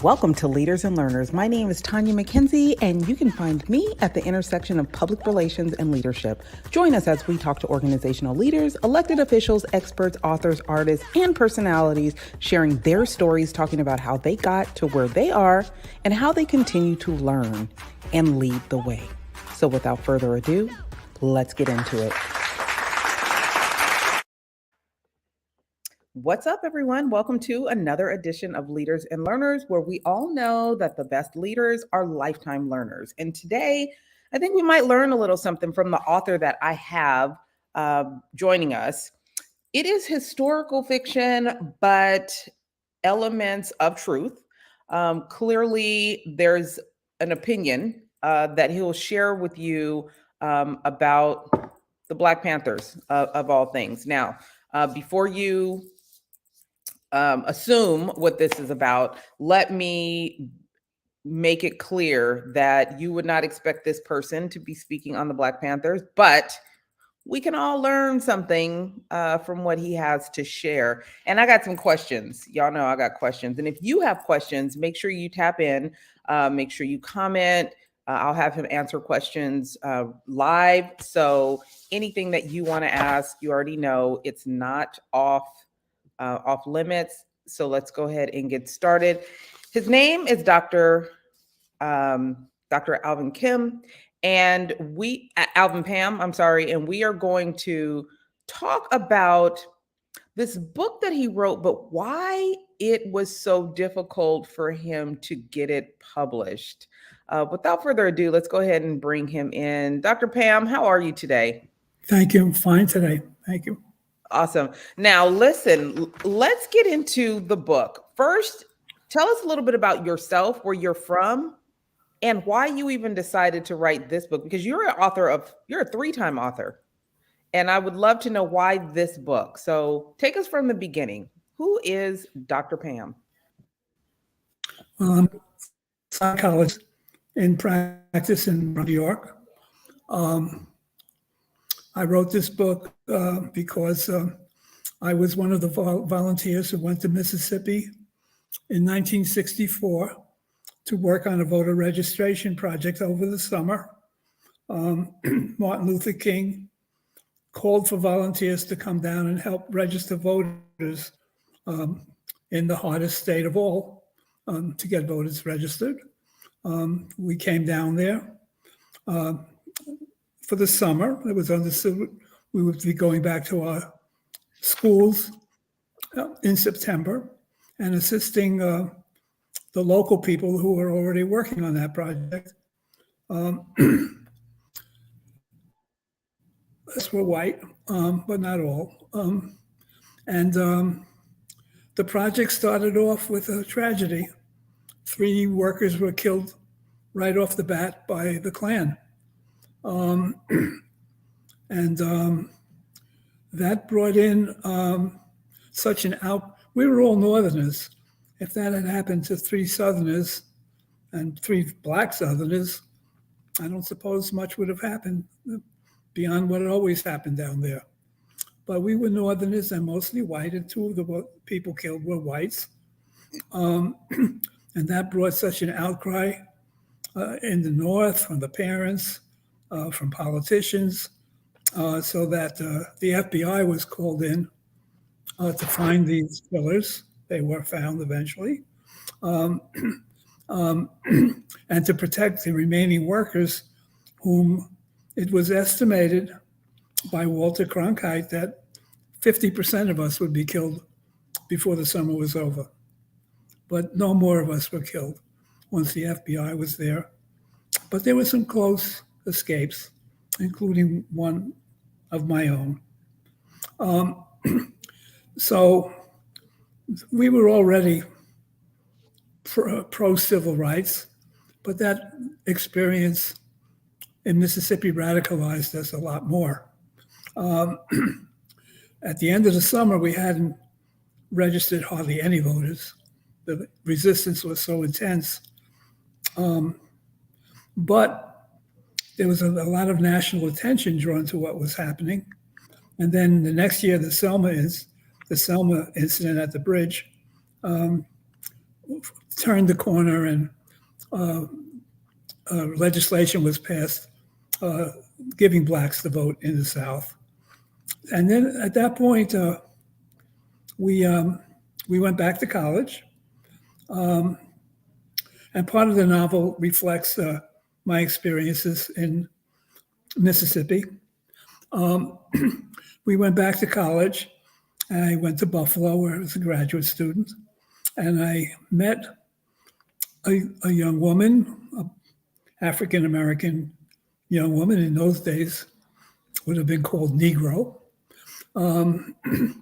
Welcome to Leaders and Learners. My name is Tanya McKenzie, and you can find me at the intersection of public relations and leadership. Join us as we talk to organizational leaders, elected officials, experts, authors, artists, and personalities, sharing their stories, talking about how they got to where they are and how they continue to learn and lead the way. So without further ado, let's get into it. What's up, everyone? Welcome to another edition of Leaders and Learners, where we all know that the best leaders are lifetime learners. And today, I think we might learn a little something from the author that I have joining us. It is historical fiction, but elements of truth. Clearly, there's an opinion that he'll share with you about the Black Panthers of all things. Now, before you assume what this is about, let me make it clear that you would not expect this person to be speaking on the Black Panthers, but we can all learn something from what he has to share. And I got some questions. Y'all know I got questions. And if you have questions, make sure you tap in, make sure you comment. I'll have him answer questions live. So anything that you want to ask, you already know it's not off limits. So let's go ahead and get started. His name is Dr. Alvin Kim, and Alvin Pam, I'm sorry, and we are going to talk about this book that he wrote, but why it was so difficult for him to get it published. Without further ado, let's go ahead and bring him in. Dr. Pam, how are you today? Thank you. I'm fine today. Thank you. Awesome. Now, listen, let's get into the book. First, tell us a little bit about yourself, where you're from, and why you even decided to write this book, because you're a three-time author. And I would love to know why this book. So take us from the beginning. Who is Dr. Pam? Psychologist in practice in New York. I wrote this book because I was one of the volunteers who went to Mississippi in 1964 to work on a voter registration project over the summer. Martin Luther King called for volunteers to come down and help register voters in the hardest state of all to get voters registered. We came down there for the summer. It was understood we would be going back to our schools in September and assisting the local people who were already working on that project. Us were white, but not all. The project started off with a tragedy. 3 workers were killed right off the bat by the Klan. That brought in such an we were all Northerners. If that had happened to 3 Southerners and 3 Black Southerners, I don't suppose much would have happened beyond what always happened down there. But we were Northerners and mostly white, and 2 of the people killed were whites. And that brought such an outcry in the North from the parents, from politicians, so that the FBI was called in to find these killers. They were found eventually, and to protect the remaining workers, whom it was estimated by Walter Cronkite that 50% of us would be killed before the summer was over. But no more of us were killed once the FBI was there. But there were some close escapes, including one of my own. So we were already pro-civil rights, but that experience in Mississippi radicalized us a lot more. At the end of the summer, we hadn't registered hardly any voters. The resistance was so intense. But there was a lot of national attention drawn to what was happening. And then the next year, the Selma incident at the bridge turned the corner and legislation was passed giving blacks the vote in the South. And then at that point, we went back to college. And part of the novel reflects my experiences in Mississippi. We went back to college. I went to Buffalo, where I was a graduate student, and I met a young woman, an African-American young woman in those days, would have been called Negro, who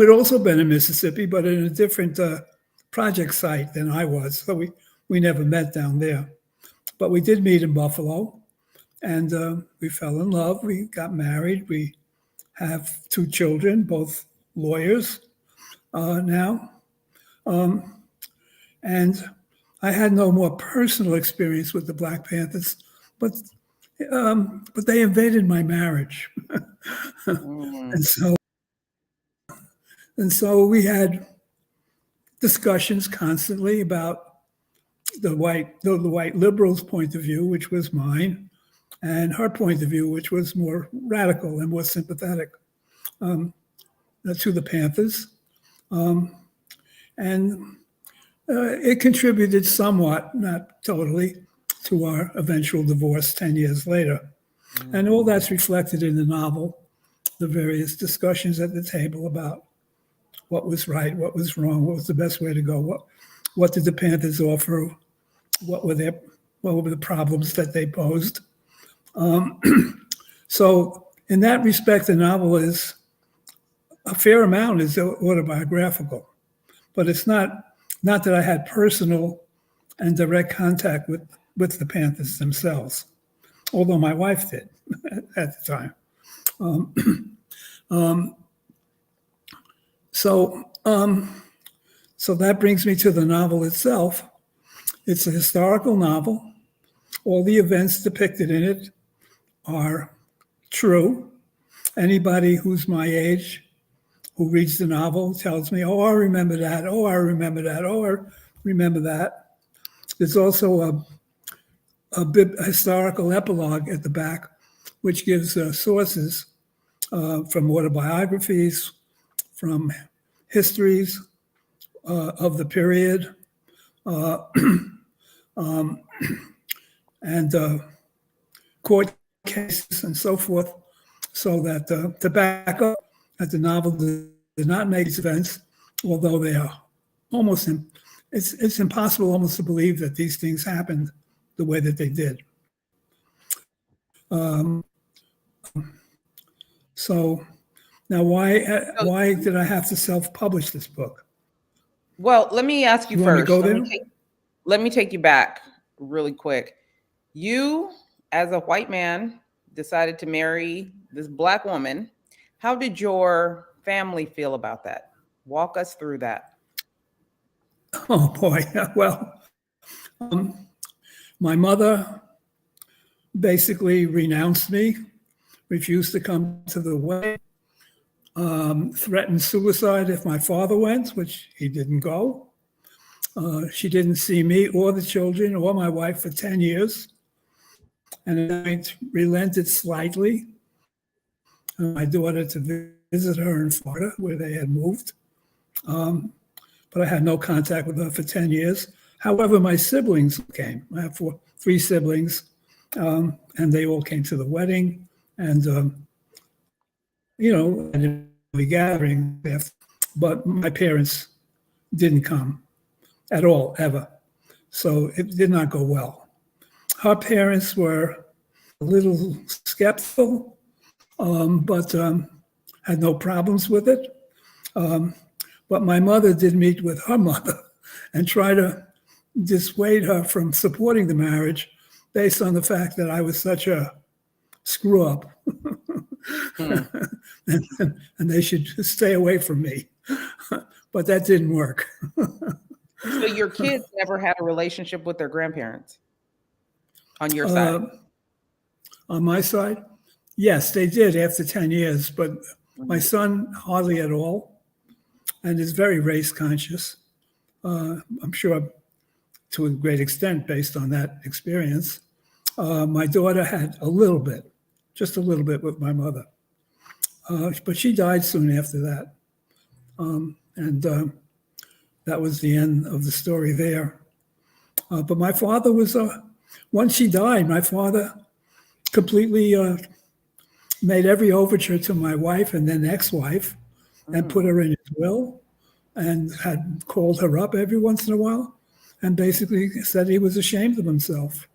had also been in Mississippi, but in a different project site than I was. So we never met down there. But we did meet in Buffalo, and we fell in love. We got married. We have 2 children, both lawyers now. And I had no more personal experience with the Black Panthers, but they invaded my marriage. And so we had discussions constantly about the white liberals' point of view, which was mine, and her point of view, which was more radical and more sympathetic to the Panthers. And it contributed somewhat, not totally, to our eventual divorce 10 years later. And all that's reflected in the novel, the various discussions at the table about what was right, what was wrong, what was the best way to go, what did the Panthers offer, what were the problems that they posed. So in that respect, the novel is a fair amount is autobiographical, but it's not that I had personal and direct contact with the Panthers themselves, although my wife did at the time. So that brings me to the novel itself. It's a historical novel. All the events depicted in it are true. Anybody who's my age who reads the novel tells me, oh, I remember that. Oh, I remember that. Oh, I remember that. There's also a historical epilogue at the back, which gives sources from autobiographies, from histories of the period, and court cases and so forth, so that to back up that the novel did not make these events, although they are almost, it's impossible almost to believe that these things happened the way that they did. So now why did I have to self-publish this book? Well, let me ask you first. Go there? Let me take you back really quick. You, as a white man, decided to marry this Black woman. How did your family feel about that? Walk us through that. Oh, boy. Well, my mother basically renounced me, refused to come to the wedding, threatened suicide if my father went, which he didn't go. She didn't see me or the children or my wife for 10 years. And I relented slightly. My daughter to visit her in Florida, where they had moved. But I had no contact with her for 10 years. However, my siblings came. I have 3 siblings, and they all came to the wedding. And, I didn't really gathering, but my parents didn't come at all, ever. So it did not go well. Her parents were a little skeptical, but had no problems with it. But my mother did meet with her mother and try to dissuade her from supporting the marriage based on the fact that I was such a screw up. and they should stay away from me. But that didn't work. So your kids never had a relationship with their grandparents on your side? On my side? Yes, they did after 10 years, but my son hardly at all, and is very race conscious. I'm sure to a great extent based on that experience. My daughter had a little bit, just a little bit with my mother. But she died soon after that. And that was the end of the story there. But my father was, once she died, my father completely made every overture to my wife and then ex-wife and put her in his will and had called her up every once in a while and basically said he was ashamed of himself.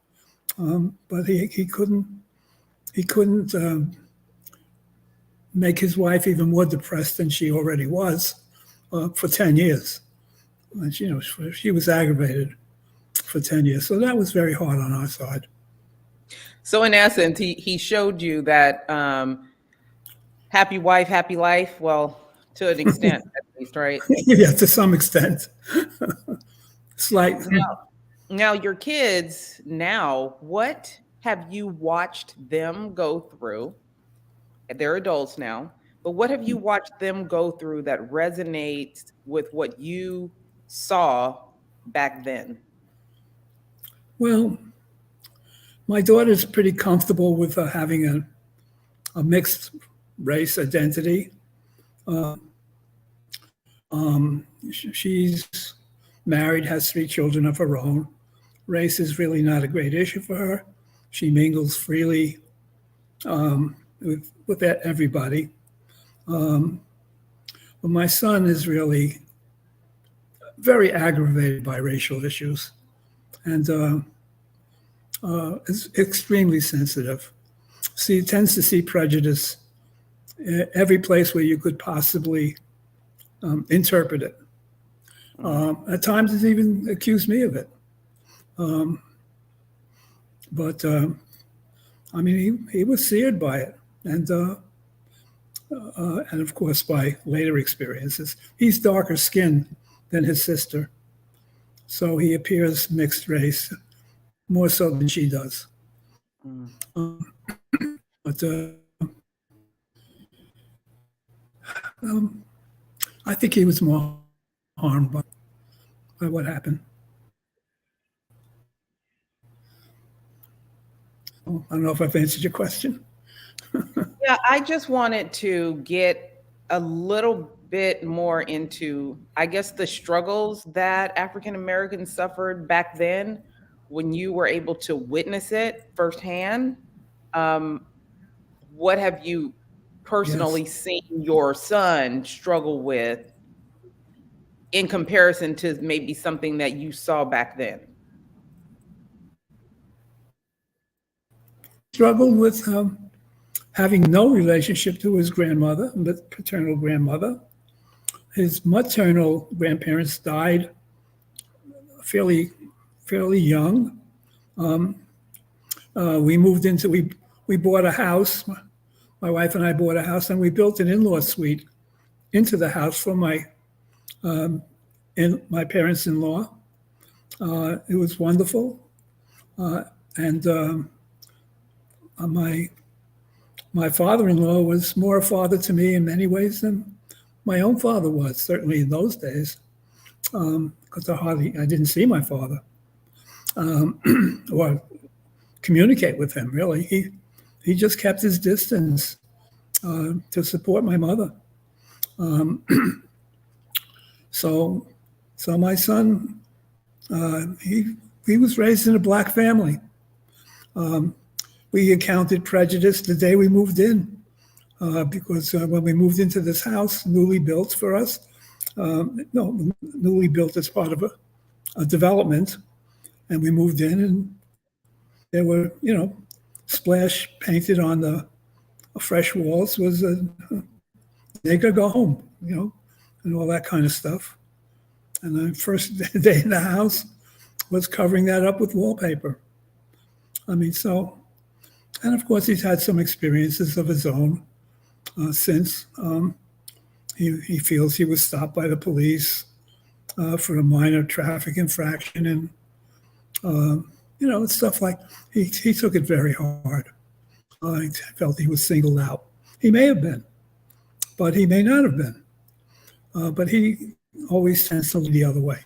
But he couldn't make his wife even more depressed than she already was for 10 years. And, she was aggravated for 10 years. So that was very hard on our side. So in essence, he showed you that happy wife, happy life. Well, to an extent, at least, right? Yeah, to some extent. Slight. Now, your kids now, what have you watched them go through? They're adults now, but what have you watched them go through that resonates with what you saw back then? Well, my daughter's pretty comfortable with having a mixed race identity. She's married, has 3 children of her own. Race is really not a great issue for her. She mingles freely with everybody. But my son is really very aggravated by racial issues and is extremely sensitive. He tends to see prejudice every place where you could possibly interpret it. At times, he's even accused me of it. But I mean, he was seared by it, and of course by later experiences. He's darker skinned than his sister, so he appears mixed race more so than she does. But I think he was more harmed by what happened. I don't know if I've answered your question. Yeah, I just wanted to get a little bit more into, I guess, the struggles that African Americans suffered back then when you were able to witness it firsthand. What have you personally seen your son struggle with in comparison to maybe something that you saw back then? Struggled with having no relationship to his grandmother, paternal grandmother. His maternal grandparents died fairly young. We bought a house. My wife and I bought a house, and we built an in-law suite into the house for my parents-in-law. It was wonderful, and my father-in-law was more a father to me in many ways than my own father was, certainly in those days, because I didn't see my father or communicate with him, really. He just kept his distance to support my mother. So my son, he was raised in a Black family. We encountered prejudice the day we moved in because when we moved into this house, newly built for us, newly built as part of a development, and we moved in, and there were, splash painted on the fresh walls was a nigger go home, and all that kind of stuff. And the first day in the house was covering that up with wallpaper. I mean, and of course, he's had some experiences of his own since. He feels he was stopped by the police for a minor traffic infraction, and stuff like he took it very hard. He felt he was singled out. He may have been, but he may not have been. But he always tends to lead the other way.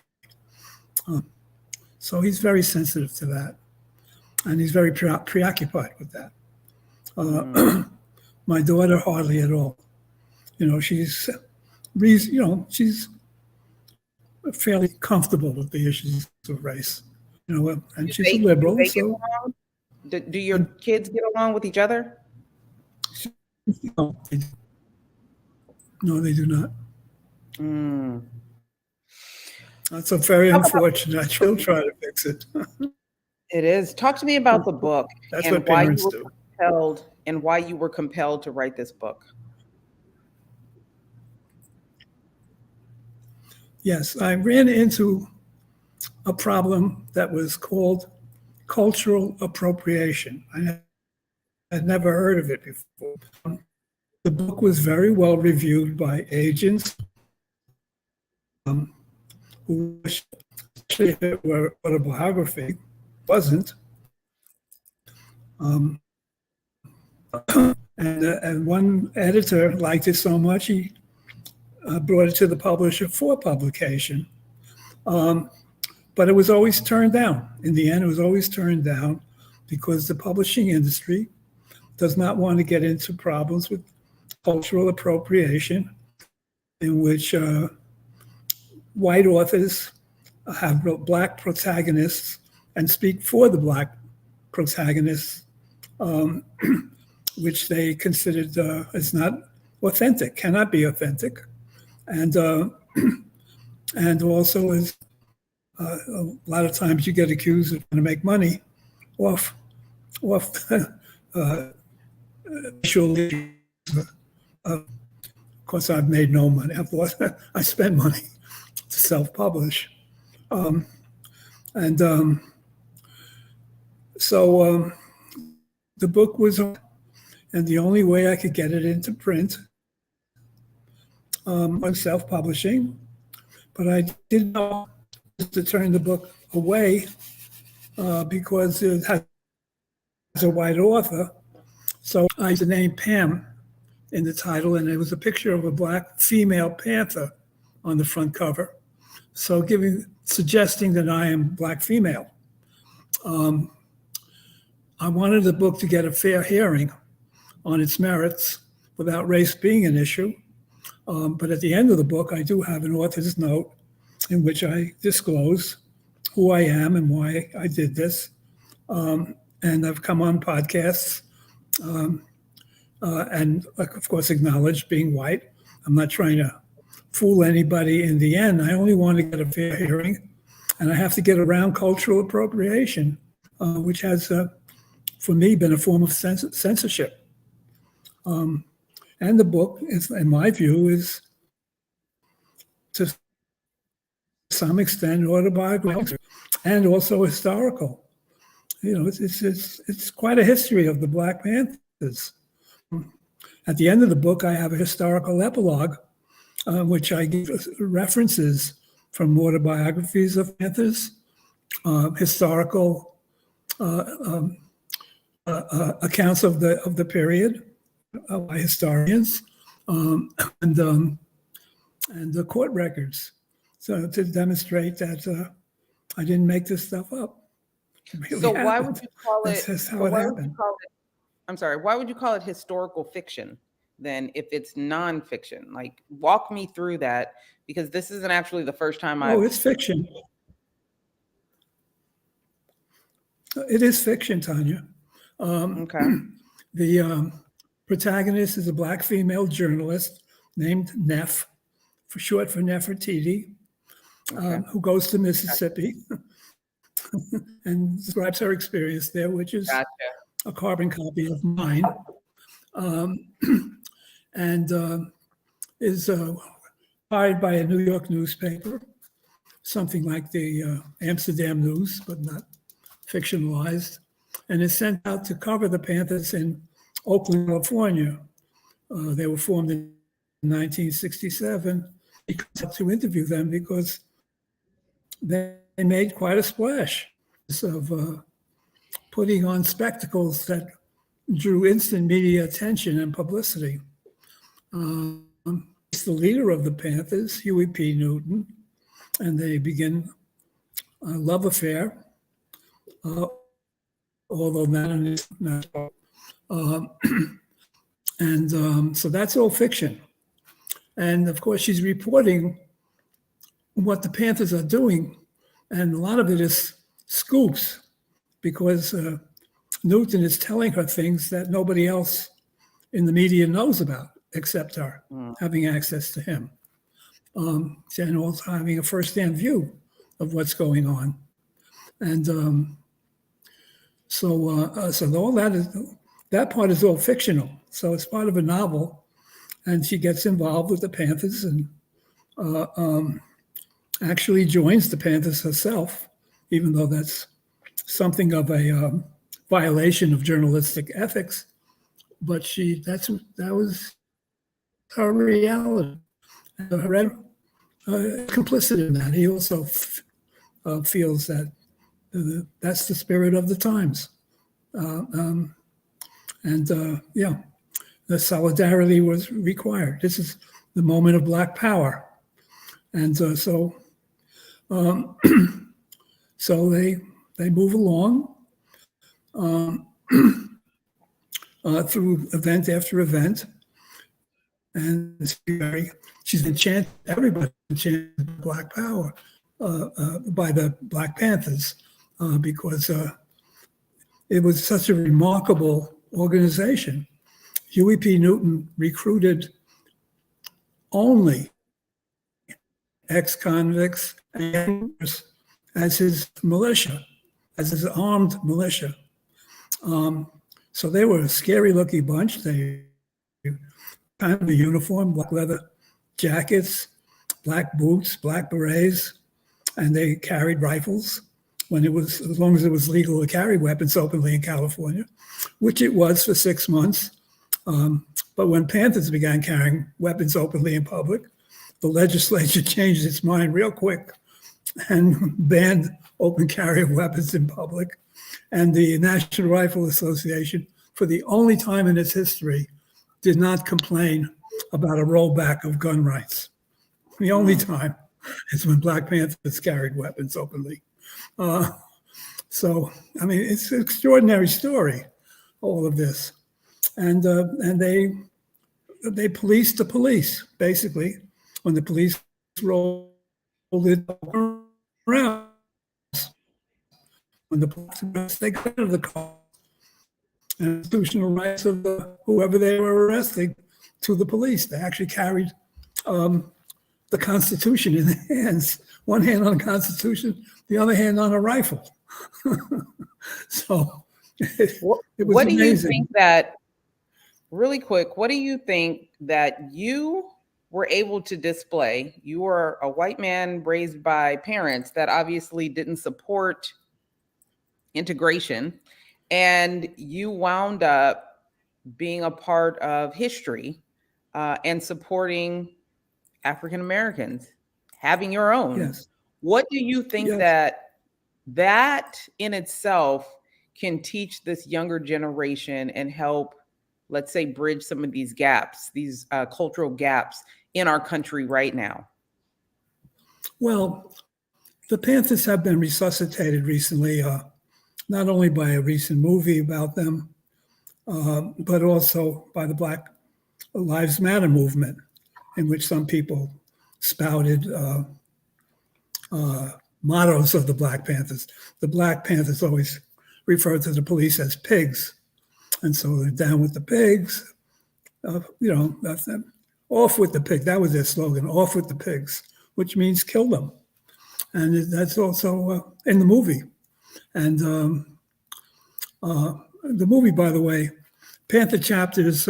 So he's very sensitive to that, and he's very preoccupied with that. My daughter hardly at all. She's fairly comfortable with the issues of race. And she's a liberal. Do they get along? Do your kids get along with each other? No, they do not. That's a very unfortunate. I still try to fix it. It is. Talk to me about the book. That's and what parents why you were compelled to write this book. Yes, I ran into a problem that was called cultural appropriation. I had never heard of it before. The book was very well reviewed by agents who wished, especially if it were autobiography, wasn't. And one editor liked it so much he brought it to the publisher for publication. But it was always turned down. In the end, it was always turned down because the publishing industry does not want to get into problems with cultural appropriation, in which white authors have Black protagonists and speak for the Black protagonists, which they considered is not authentic, cannot be authentic, and also is a lot of times you get accused of trying to make money off racial issues. Of course, I've made no money. I spent money to self-publish, so the book was, and the only way I could get it into print was self-publishing, but I didn't know to turn the book away because it has a white author. So I used the name Pam in the title, and it was a picture of a Black female panther on the front cover. So suggesting that I am Black female. I wanted the book to get a fair hearing on its merits without race being an issue. But at the end of the book, I do have an author's note in which I disclose who I am and why I did this. And I've come on podcasts and, of course, acknowledge being white. I'm not trying to fool anybody in the end. I only want to get a fair hearing, and I have to get around cultural appropriation, which has, for me, been a form of censorship. And the book, in my view, is to some extent autobiographical and also historical. It's quite a history of the Black Panthers. At the end of the book, I have a historical epilogue, which I give references from autobiographies of Panthers, historical accounts of the period by historians, and the court records, so to demonstrate that I didn't make this stuff up. Really so happened. Why would you call it? That's how it happened. I'm sorry. Why would you call it historical fiction then, if it's nonfiction? Like, walk me through that, because this isn't actually the first time I've. Oh, it's fiction. It is fiction, Tanya. Okay. The protagonist is a Black female journalist named Neff, for short for Nefertiti, who goes to Mississippi and describes her experience there, which is a carbon copy of mine, and is hired by a New York newspaper, something like the Amsterdam News, but not fictionalized, and is sent out to cover the Panthers in Oakland, California. They were formed in 1967. He comes up to interview them because they made quite a splash of putting on spectacles that drew instant media attention and publicity. It's the leader of the Panthers, Huey P. Newton, and they begin love affair, although that is not. So that's all fiction. And of course, she's reporting what the Panthers are doing, and a lot of it is scoops because Newton is telling her things that nobody else in the media knows about except her, having access to him, and also having a first-hand view of what's going on. And so all that part is all fictional. So it's part of a novel, and she gets involved with the Panthers and actually joins the Panthers herself, even though that's something of a violation of journalistic ethics. But that was her reality. Her complicit in that. He also feels that that's the spirit of the times. The solidarity was required. This is the moment of Black power. And so they move along through event after event. And she's enchanted, everybody enchanted with Black power by the Black Panthers because it was such a remarkable organization. Huey P. Newton recruited only ex-convicts and as his militia, as his armed militia. So they were a scary-looking bunch. They kind of a uniform, black leather jackets, black boots, black berets, and they carried rifles as long as it was legal to carry weapons openly in California, which it was for 6 months. But when Panthers began carrying weapons openly in public, the legislature changed its mind real quick and banned open carry of weapons in public. And the National Rifle Association, for the only time in its history, did not complain about a rollback of gun rights. The only time is when Black Panthers carried weapons openly. So, I mean, it's an extraordinary story, all of this. And they policed the police, basically. When the police rolled it around, when the police, they got out of the car, and constitutional rights of whoever they were arresting to the police. They actually carried the Constitution in their hands, one hand on the Constitution, the other hand on a rifle. So it was what do amazing. you think that, really quick, what do you think that you were able to display? You were a white man raised by parents that obviously didn't support integration, and you wound up being a part of history and supporting African Americans, having your own. Yes. What do you think that in itself can teach this younger generation and help, let's say, bridge some of these gaps, these cultural gaps in our country right now? Well, the Panthers have been resuscitated recently, not only by a recent movie about them, but also by the Black Lives Matter movement, in which some people spouted mottos of the Black Panthers. The Black Panthers always referred to the police as pigs. And so they're down with the pigs, that's them. Off with the pig. That was their slogan, off with the pigs, which means kill them. And that's also in the movie. And the movie, by the way, Panther chapters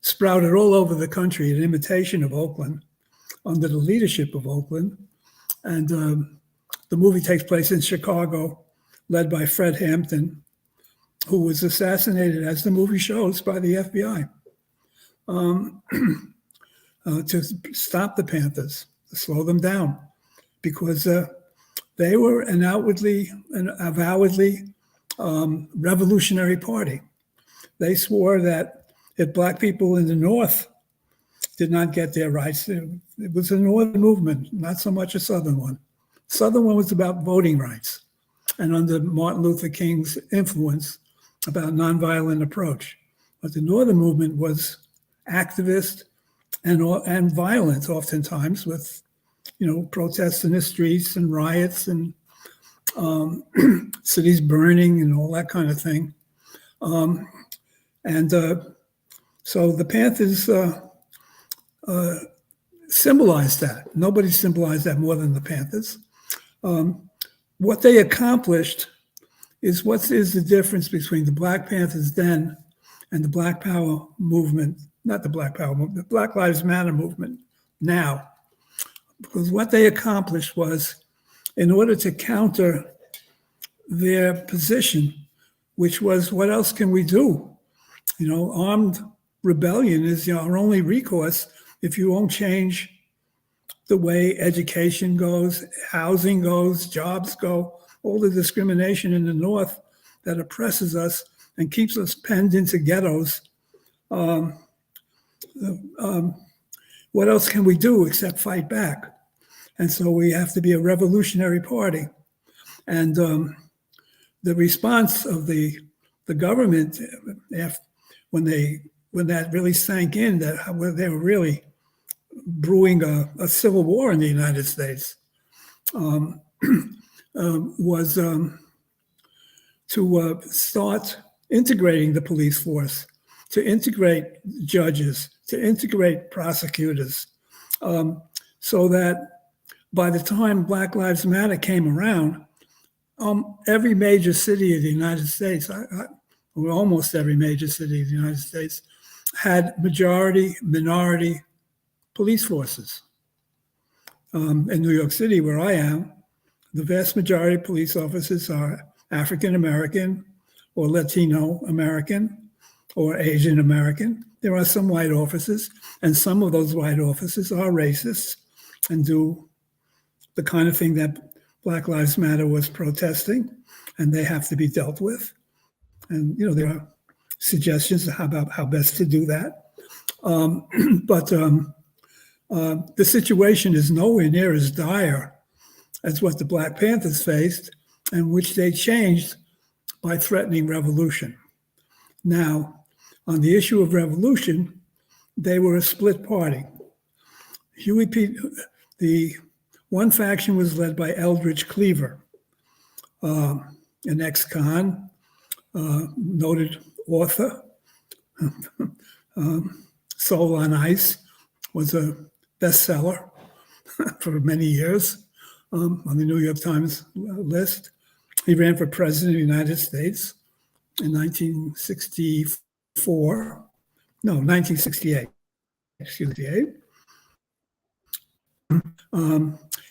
sprouted all over the country in imitation of Oakland, under the leadership of Oakland. And the movie takes place in Chicago, led by Fred Hampton, who was assassinated, as the movie shows, by the FBI to stop the Panthers, to slow them down, because they were an avowedly revolutionary party. They swore that if Black people in the North did not get their rights, it was a Northern movement, not so much a Southern one, Southern one was about voting rights, and under Martin Luther King's influence, about nonviolent approach. But the Northern movement was activist and violent, oftentimes with protests in the streets and riots and cities burning and all that kind of thing. So the Panthers symbolized that. Nobody symbolized that more than the Panthers. What they accomplished is what is the difference between the Black Panthers then and the Black Power movement, not the Black Power movement, the Black Lives Matter movement now. Because what they accomplished was, in order to counter their position, which was, what else can we do? Armed rebellion is our only recourse if you won't change the way education goes, housing goes, jobs go, all the discrimination in the North that oppresses us and keeps us penned into ghettos. What else can we do except fight back? And so we have to be a revolutionary party. And the response of the government, when that really sank in, that they were really brewing a civil war in the United States, was to start integrating the police force, to integrate judges, to integrate prosecutors, so that by the time Black Lives Matter came around, every major city of the United States, or almost every major city of the United States, had majority, minority police forces. In New York City, where I am, the vast majority of police officers are African American or Latino American or Asian American. There are some white officers, and some of those white officers are racist and do the kind of thing that Black Lives Matter was protesting, and they have to be dealt with. And there are suggestions about how best to do that. But the situation is nowhere near as dire as what the Black Panthers faced, and which they changed by threatening revolution. Now, on the issue of revolution, they were a split party. The one faction was led by Eldridge Cleaver, an ex-con, noted author. Soul on Ice was a bestseller for many years on the New York Times list. He ran for president of the United States in 1968. Excuse me.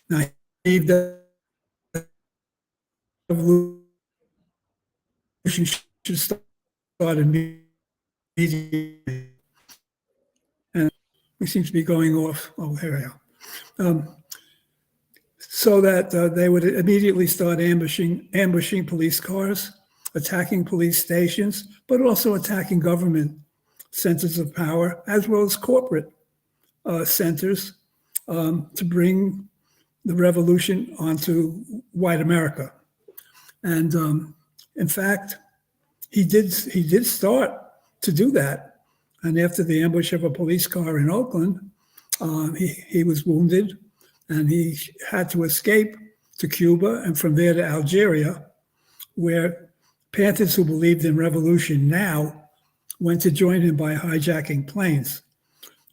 Now, the revolution should start immediately. And we seem to be going off. Oh, here we are. So that they would immediately start ambushing police cars, attacking police stations, but also attacking government centers of power, as well as corporate centers, to bring the revolution onto white America. And in fact, he did start to do that. And after the ambush of a police car in Oakland, he was wounded, and he had to escape to Cuba and from there to Algeria, where Panthers who believed in revolution now went to join him by hijacking planes.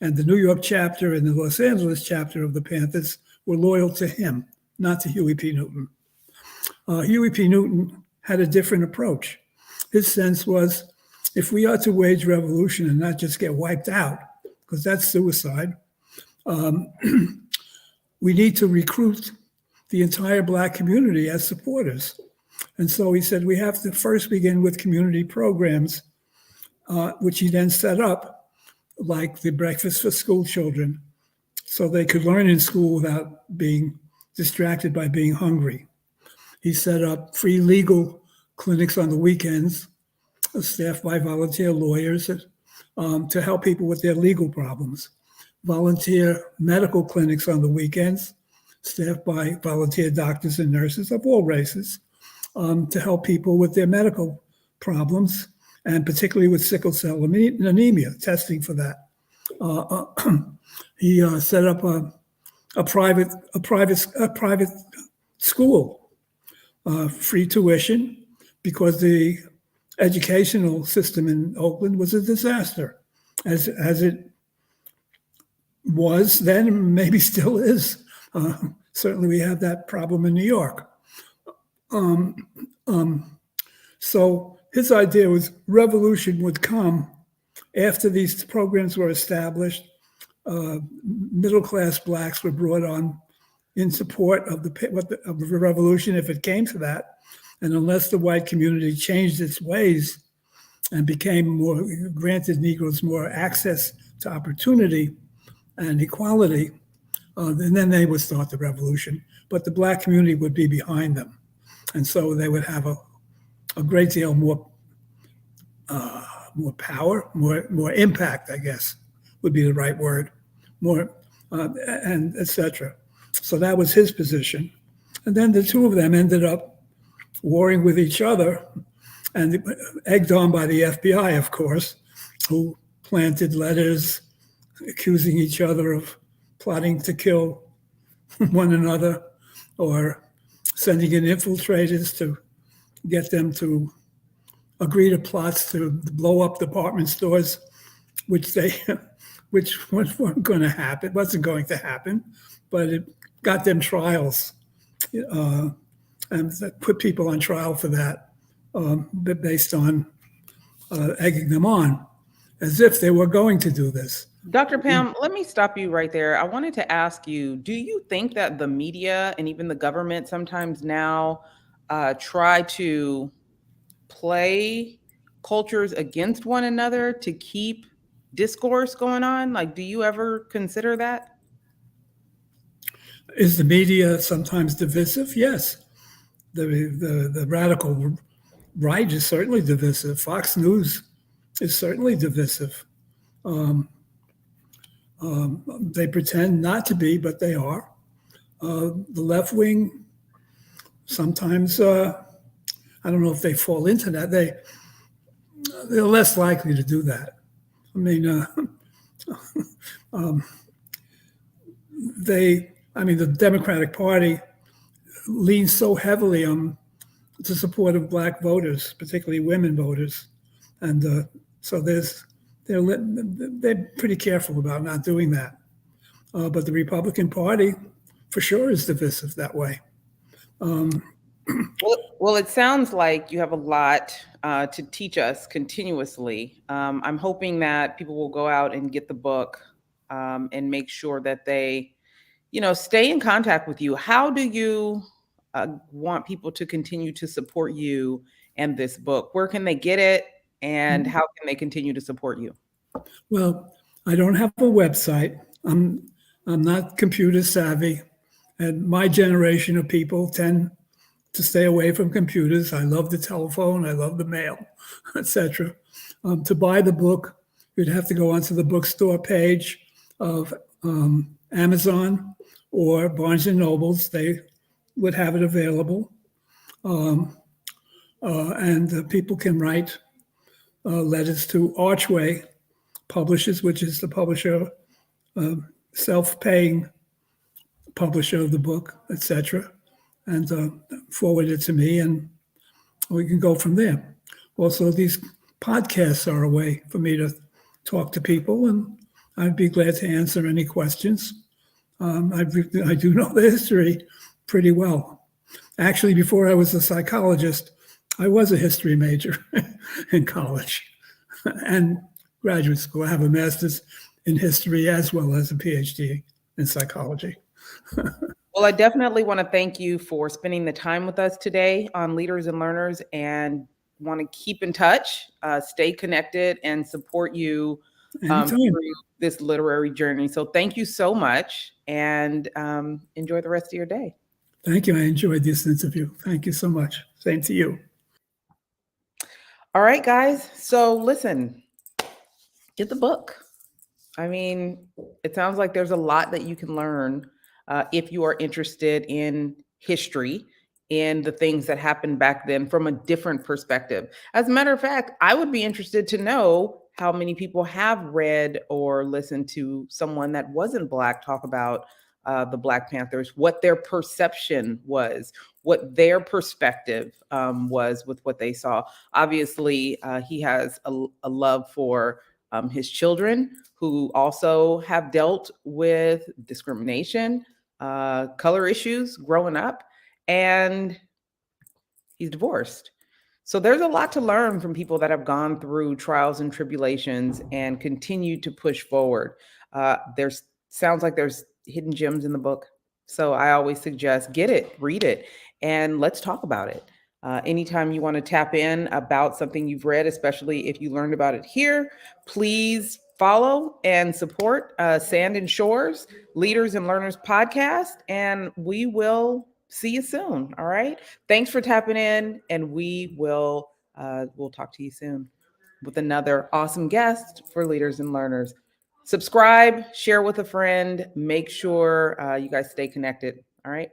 And the New York chapter and the Los Angeles chapter of the Panthers were loyal to him, not to Huey P. Newton. Huey P. Newton had a different approach. His sense was, if we are to wage revolution and not just get wiped out, because that's suicide, we need to recruit the entire Black community as supporters. And so he said, we have to first begin with community programs, which he then set up, like the breakfast for school children, so they could learn in school without being distracted by being hungry. He set up free legal clinics on the weekends, staffed by volunteer lawyers, to help people with their legal problems. Volunteer medical clinics on the weekends staffed by volunteer doctors and nurses of all races, to help people with their medical problems, and particularly with sickle cell anemia, testing for that. He set up a private school, free tuition, because the educational system in Oakland was a disaster, as it was then, and maybe still is. Certainly, we have that problem in New York. So his idea was revolution would come after these programs were established. Middle-class blacks were brought on in support of the revolution, if it came to that. And unless the white community changed its ways and granted Negroes more access to opportunity and equality, and then they would start the revolution. But the black community would be behind them. And so they would have a great deal more power, more impact, I guess would be the right word, more, and etc. So that was his position. And then the two of them ended up warring with each other, and egged on by the FBI, of course, who planted letters accusing each other of plotting to kill one another, or sending in infiltrators to get them to agree to plots to blow up department stores, which weren't going to happen, wasn't going to happen, but it got them trials, and that put people on trial for that, based on egging them on, as if they were going to do this. Dr. Pam, let me stop you right there. I wanted to ask you, do you think that the media and even the government sometimes now try to play cultures against one another to keep discourse going on? Like, do you ever consider that? Is the media sometimes divisive? Yes. The radical right is certainly divisive. Fox News is certainly divisive. They pretend not to be, but they are. The left wing, sometimes, I don't know if they fall into that. They're less likely to do that. I mean, the Democratic Party leans so heavily on the support of black voters, particularly women voters, and so they're pretty careful about not doing that. But the Republican Party, for sure, is divisive that way. Well, it sounds like you have a lot to teach us continuously. I'm hoping that people will go out and get the book, and make sure that they, stay in contact with you. How do you want people to continue to support you and this book? Where can they get it, and how can they continue to support you? Well, I don't have a website. I'm not computer savvy, and my generation of people tend to stay away from computers. I love the telephone, I love the mail, etc. To buy the book, you'd have to go onto the bookstore page of Amazon or Barnes and Nobles. They would have it available, and people can write letters to Archway Publishers, which is the publisher, self-paying publisher of the book, etc., and forward it to me, and we can go from there. Also, these podcasts are a way for me to talk to people, and I'd be glad to answer any questions. I do know the history pretty well. Actually, before I was a psychologist, I was a history major in college and graduate school. I have a master's in history as well as a PhD in psychology. Well, I definitely want to thank you for spending the time with us today on Leaders and Learners, and want to keep in touch, stay connected, and support you through this literary journey. So thank you so much, and enjoy the rest of your day. Thank you. I enjoyed this interview. Thank you so much. Same to you. All right, guys. So listen, get the book. I mean, it sounds like there's a lot that you can learn if you are interested in history, in the things that happened back then from a different perspective. As a matter of fact, I would be interested to know how many people have read or listened to someone that wasn't Black talk about the Black Panthers, what their perception was, what their perspective was with what they saw. Obviously, he has a love for his children, who also have dealt with discrimination, color issues growing up, and he's divorced. So there's a lot to learn from people that have gone through trials and tribulations and continue to push forward. There's sounds like there's hidden gems in the book. So I always suggest get it, read it, and let's talk about it. Anytime you want to tap in about something you've read, especially if you learned about it here, please follow and support Sand and Shores Leaders and Learners podcast, and we will see you soon. All right. Thanks for tapping in, and we'll talk to you soon with another awesome guest for Leaders and Learners. Subscribe, share with a friend, make sure you guys stay connected. All right.